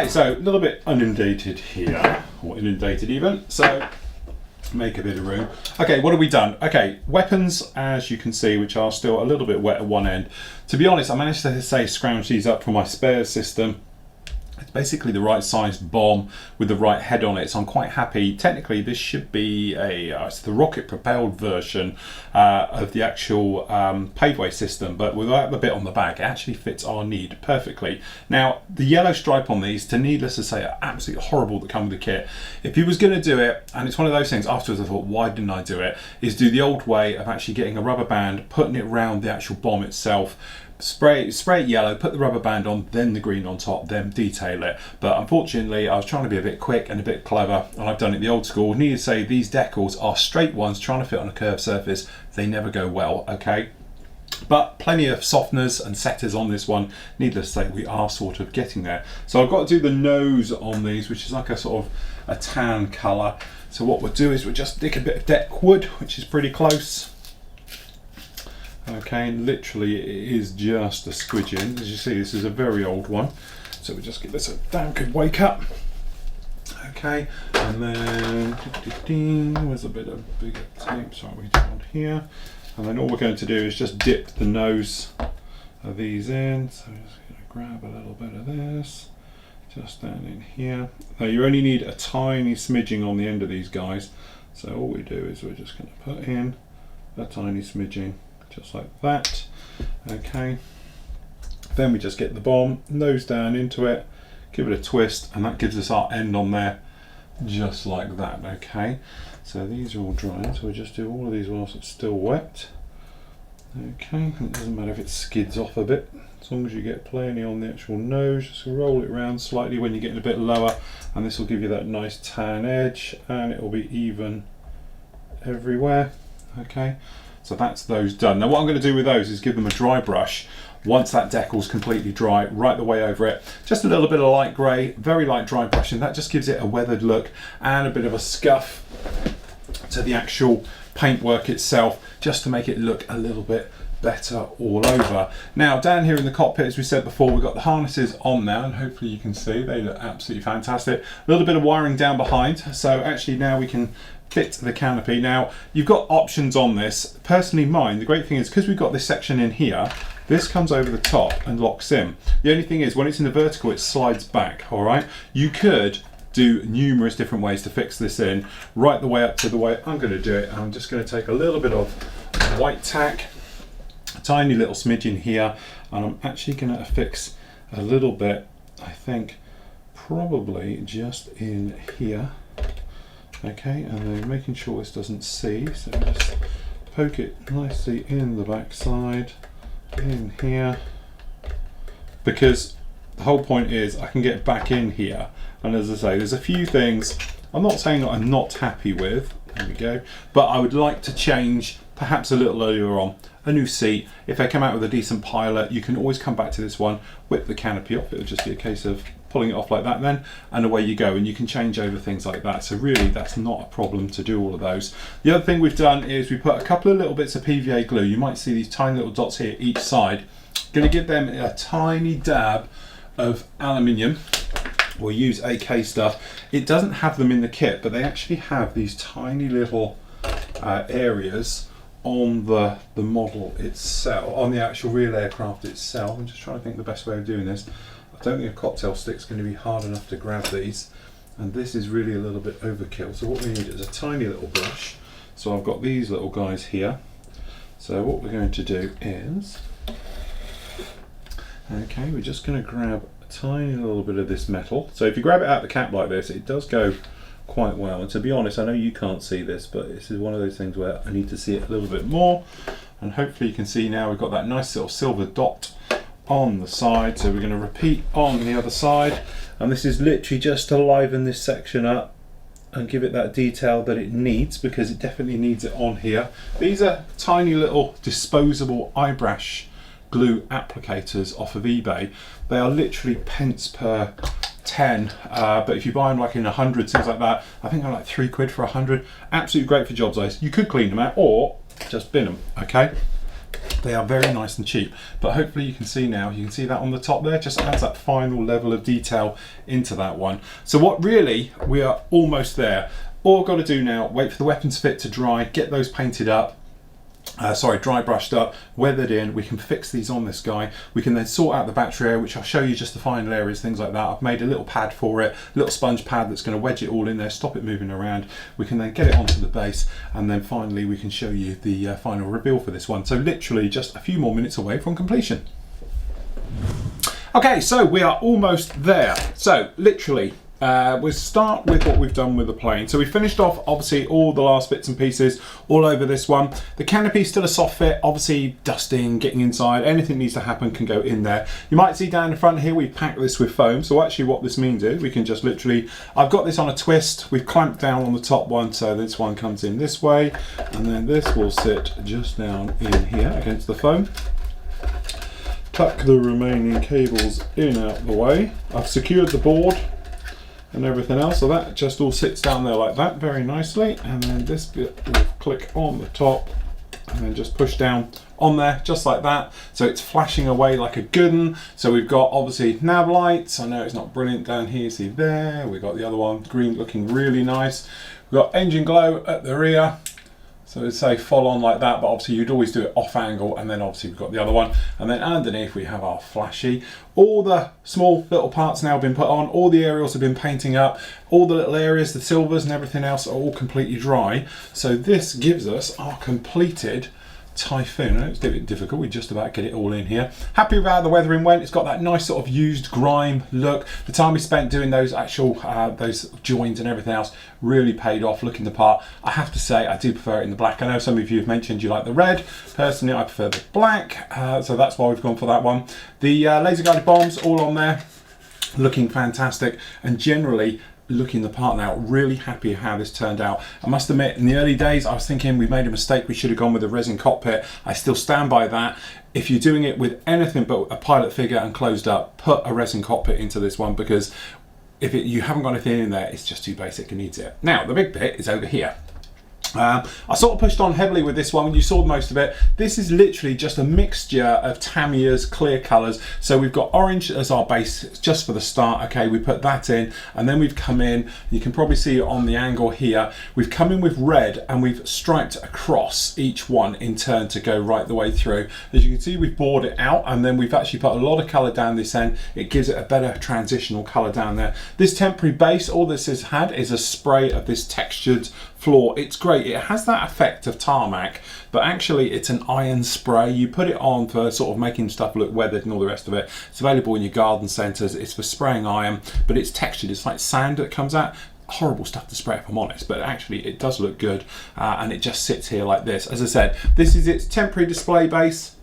Okay, so a little bit inundated here, or inundated even, so make a bit of room. Okay, what have we done? Okay, weapons, as you can see, which are still a little bit wet at one end. To be honest, I managed to scrounge these up from my spares system. It's basically the right size bomb with the right head on it, so I'm quite happy. Technically, this should be it's the rocket propelled version of the actual paveway system, but without the bit on the back, it actually fits our need perfectly. Now, the yellow stripe on these, to needless to say, are absolutely horrible to come with the kit. If you was going to do it, and it's one of those things, afterwards I thought, why didn't I do it, is do the old way of actually getting a rubber band, putting it around the actual bomb itself, spray it yellow, put the rubber band on, then the green on top, then detail it. But unfortunately, I was trying to be a bit quick and a bit clever, and I've done it the old school. Need to say, these decals are straight ones trying to fit on a curved surface. They never go well, okay? But plenty of softeners and setters on this one. Needless to say, we are sort of getting there. So I've got to do the nose on these, which is like a sort of a tan colour. So what we'll do is we'll just stick a bit of deck wood, which is pretty close. Okay, and literally it is just a squidging. As you see, this is a very old one. So we'll just give this a damn good wake up. Okay, and then there's a bit of bigger tape, sorry, we do on here. And then all we're going to do is just dip the nose of these in. So I'm just going to grab a little bit of this, just down in here. Now you only need a tiny smidging on the end of these guys. So all we do is we're just going to put in a tiny smidging, just like that. Okay, then we just get the bomb, nose down into it, give it a twist, and that gives us our end on there, just like that. Okay, so these are all drying, so we'll just do all of these whilst it's still wet. Okay, it doesn't matter if it skids off a bit, as long as you get plenty on the actual nose. Just roll it around slightly when you're getting a bit lower, and this will give you that nice tan edge, and it will be even everywhere. Okay, so that's those done. Now what I'm going to do with those is give them a dry brush. Once that decal's completely dry, right the way over it, just a little bit of light grey, very light dry brushing. That just gives it a weathered look and a bit of a scuff to the actual paintwork itself, just to make it look a little bit better all over. Now down here in the cockpit, as we said before, we've got the harnesses on now, and hopefully you can see they look absolutely fantastic. A little bit of wiring down behind, so actually now we can fit the canopy. Now you've got options on this. Personally mine, the great thing is because we've got this section in here, this comes over the top and locks in. The only thing is when it's in the vertical, it slides back. All right, you could do numerous different ways to fix this in, right the way up to the way I'm going to do it. I'm just going to take a little bit of white tack, a tiny little smidgen here, and I'm actually going to affix a little bit, I think probably just in here. Okay, and then making sure this doesn't see, so just poke it nicely in the back side, in here, because the whole point is I can get back in here. And as I say, there's a few things I'm not saying that I'm not happy with, there we go, but I would like to change perhaps a little earlier on. A new seat, if they come out with a decent pilot, you can always come back to this one, whip the canopy off. It'll just be a case of pulling it off like that then, and away you go, and you can change over things like that. So really that's not a problem to do all of those. The other thing we've done is we put a couple of little bits of PVA glue. You might see these tiny little dots here each side. Going to give them a tiny dab of aluminium. We'll use AK stuff. It doesn't have them in the kit, but they actually have these tiny little areas on the model itself, on the actual real aircraft itself. I'm just trying to think the best way of doing this. I don't think a cocktail stick's going to be hard enough to grab these, and this is really a little bit overkill. So what we need is a tiny little brush. So I've got these little guys here. So what we're going to do is, okay, we're just going to grab a tiny little bit of this metal. So if you grab it out of the cap like this, it does go quite well. And to be honest, I know you can't see this, but this is one of those things where I need to see it a little bit more. And hopefully you can see now we've got that nice little silver dot on the side. So we're going to repeat on the other side, and this is literally just to liven this section up and give it that detail that it needs, because it definitely needs it on here. These are tiny little disposable eye brush glue applicators off of eBay. They are literally pence per 10, but if you buy them like in 100, things like that, I think they're like £3 for 100. Absolutely great for job size. You could clean them out or just bin them. Okay, They are very nice and cheap, but hopefully you can see now, you can see that on the top there, just adds that final level of detail into that one. So what really, we are almost there. All I've got to do now, wait for the weapons fit to dry, get those painted up, dry brushed up, weathered in. We can fix these on this guy. We can then sort out the battery area, which I'll show you just the final areas, things like that. I've made a little pad for it, a little sponge pad that's going to wedge it all in there, stop it moving around. We can then get it onto the base, and then finally we can show you the final reveal for this one. So literally just a few more minutes away from completion. Okay, so we are almost there. So literally, we'll start with what we've done with the plane. So we finished off obviously all the last bits and pieces all over this one. The canopy is still a soft fit, obviously dusting, getting inside, anything needs to happen can go in there. You might see down the front here we've packed this with foam, so actually what this means is we can just literally, I've got this on a twist, we've clamped down on the top one, so this one comes in this way, and then this will sit just down in here against the foam. Tuck the remaining cables in out the way. I've secured the board and everything else, so that just all sits down there like that very nicely, and then this bit will click on the top and then just push down on there just like that, so it's flashing away like a good one. So we've got obviously nav lights. I know it's not brilliant down here, see there, we've got the other one green looking really nice. We've got engine glow at the rear, so it'd say full on like that, but obviously you'd always do it off angle, and then obviously we've got the other one, and then underneath we have our flashy. All the small little parts now have been put on, all the aerials have been painting up, all the little areas, the silvers and everything else are all completely dry. So this gives us our completed Typhoon. It's a bit difficult, we just about get it all in here. Happy with how the weathering went. It's got that nice sort of used grime look. The time we spent doing those actual those joins and everything else really paid off, looking the part. I have to say I do prefer it in the black. I know some of you have mentioned you like the red. Personally I prefer the black, so that's why we've gone for that one. The laser guided bombs all on there, looking fantastic, and generally looking the part now. Really happy how this turned out. I must admit, in the early days I was thinking we made a mistake, we should have gone with a resin cockpit. I still stand by that. If you're doing it with anything but a pilot figure and closed up, put a resin cockpit into this one, because if you haven't got anything in there, it's just too basic and needs it. Now the big bit is over here. I sort of pushed on heavily with this one, you saw most of it. This is literally just a mixture of Tamiya's clear colours. So we've got orange as our base just for the start, okay, we put that in, and then we've come in, you can probably see it on the angle here, we've come in with red and we've striped across each one in turn to go right the way through. As you can see, we've bored it out, and then we've actually put a lot of colour down this end. It gives it a better transitional colour down there. This temporary base, all this has had is a spray of this textured floor. It's great. It has that effect of tarmac, but actually it's an iron spray. You put it on for sort of making stuff look weathered and all the rest of it. It's available in your garden centres. It's for spraying iron, but it's textured. It's like sand that comes out. Horrible stuff to spray if I'm honest, but actually it does look good, and it just sits here like this. As I said, this is its temporary display base.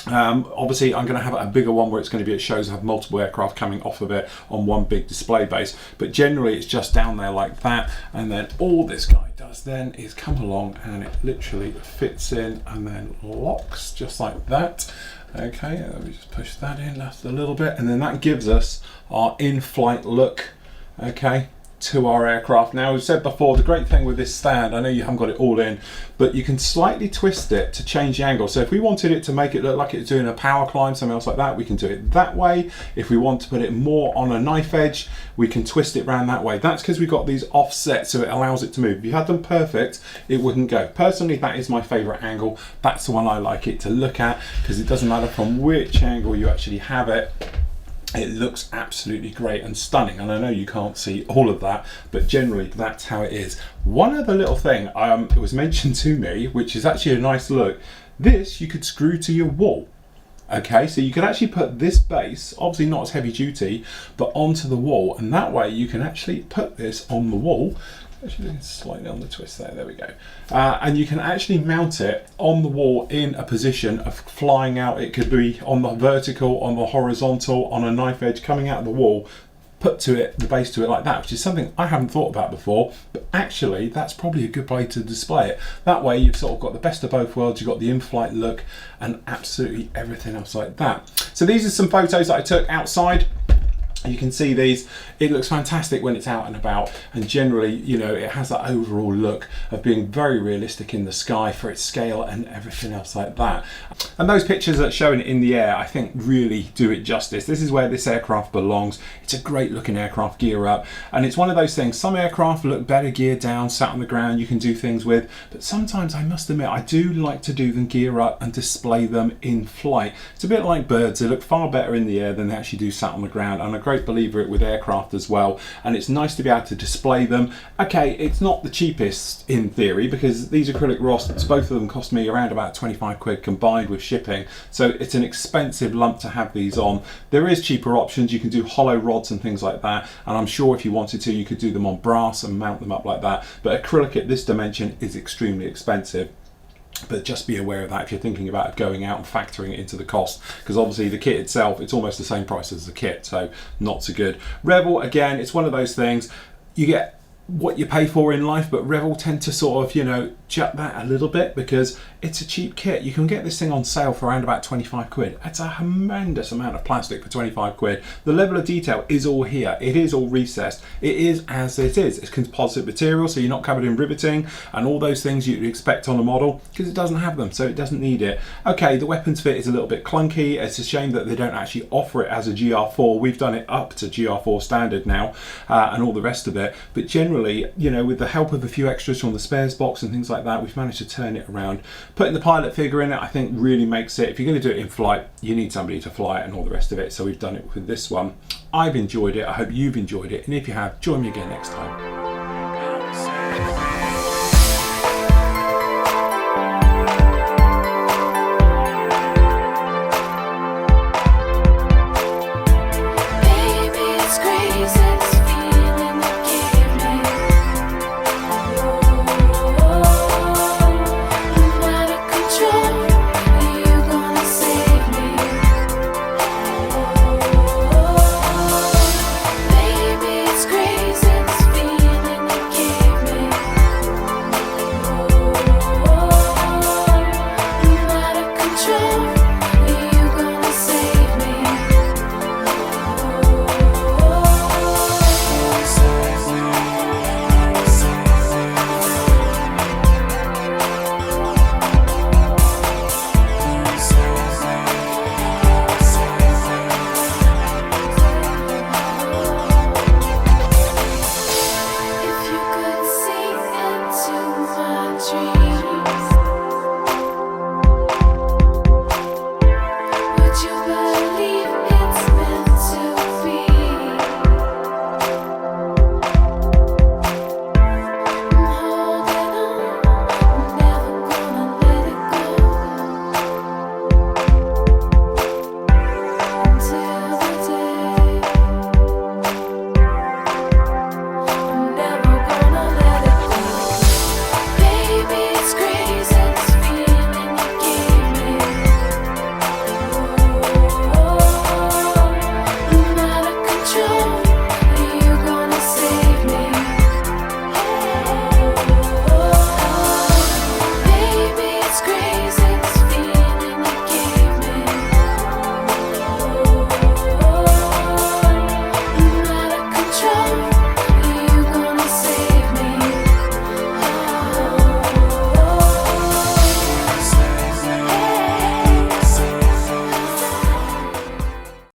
Obviously I'm going to have a bigger one where it's going to be, it shows have multiple aircraft coming off of it on one big display base, but generally it's just down there like that, and then all this guy does then is come along and it literally fits in and then locks just like that. Okay, let me just push that in just a little bit, and then that gives us our in-flight look, okay, to our aircraft. Now, we've said before, the great thing with this stand, I know you haven't got it all in, but you can slightly twist it to change the angle. So if we wanted it to make it look like it's doing a power climb, something else like that, we can do it that way. If we want to put it more on a knife edge, we can twist it around that way. That's because we've got these offset, so it allows it to move. If you had them perfect, it wouldn't go. Personally, that is my favorite angle. That's the one I like it to look at, because it doesn't matter from which angle you actually have it. It looks absolutely great and stunning, and I know you can't see all of that, but generally that's how it is. One other little thing it was mentioned to me, which is actually a nice look. This you could screw to your wall. Okay, so you can actually put this base, obviously not as heavy duty, but onto the wall, and that way you can actually put this on the wall. Actually, slightly on the twist there we go. And you can actually mount it on the wall in a position of flying out. It could be on the vertical, on the horizontal, on a knife edge, coming out of the wall, put to it, the base to it like that, which is something I haven't thought about before, but actually that's probably a good way to display it. That way you've sort of got the best of both worlds, you've got the in-flight look and absolutely everything else like that. So these are some photos that I took outside. You can see these, it looks fantastic when it's out and about, and generally, you know, it has that overall look of being very realistic in the sky for its scale and everything else like that. And those pictures that shown in the air, I think really do it justice. This is where this aircraft belongs. It's a great looking aircraft gear up, and it's one of those things, some aircraft look better geared down, sat on the ground, you can do things with, but sometimes I must admit I do like to do them gear up and display them in flight. It's a bit like birds, they look far better in the air than they actually do sat on the ground, and a great believer it with aircraft as well, and it's nice to be able to display them. Okay, it's not the cheapest in theory, because these acrylic rods, both of them cost me around about 25 quid combined with shipping, so it's an expensive lump to have these on. There is cheaper options, you can do hollow rods and things like that, and I'm sure if you wanted to you could do them on brass and mount them up like that, but acrylic at this dimension is extremely expensive. But just be aware of that if you're thinking about going out and factoring it into the cost, because obviously the kit itself, it's almost the same price as the kit, so not so good. Revel, again, it's one of those things, you get what you pay for in life, but Revel tend to sort of, you know, jut that a little bit because it's a cheap kit. You can get this thing on sale for around about 25 quid. It's a horrendous amount of plastic for 25 quid. The level of detail is all here. It is all recessed. It is as it is. It's composite material, so you're not covered in riveting and all those things you'd expect on a model, because it doesn't have them, so it doesn't need it. Okay, the weapons fit is a little bit clunky. It's a shame that they don't actually offer it as a GR4. We've done it up to GR4 standard now, and all the rest of it, but generally, you know, with the help of a few extras from the spares box and things like that, we've managed to turn it around. Putting the pilot figure in it, I think, really makes it, if you're going to do it in flight, you need somebody to fly it and all the rest of it, so we've done it with this one. I've enjoyed it, I hope you've enjoyed it, and if you have, join me again next time. Crazy.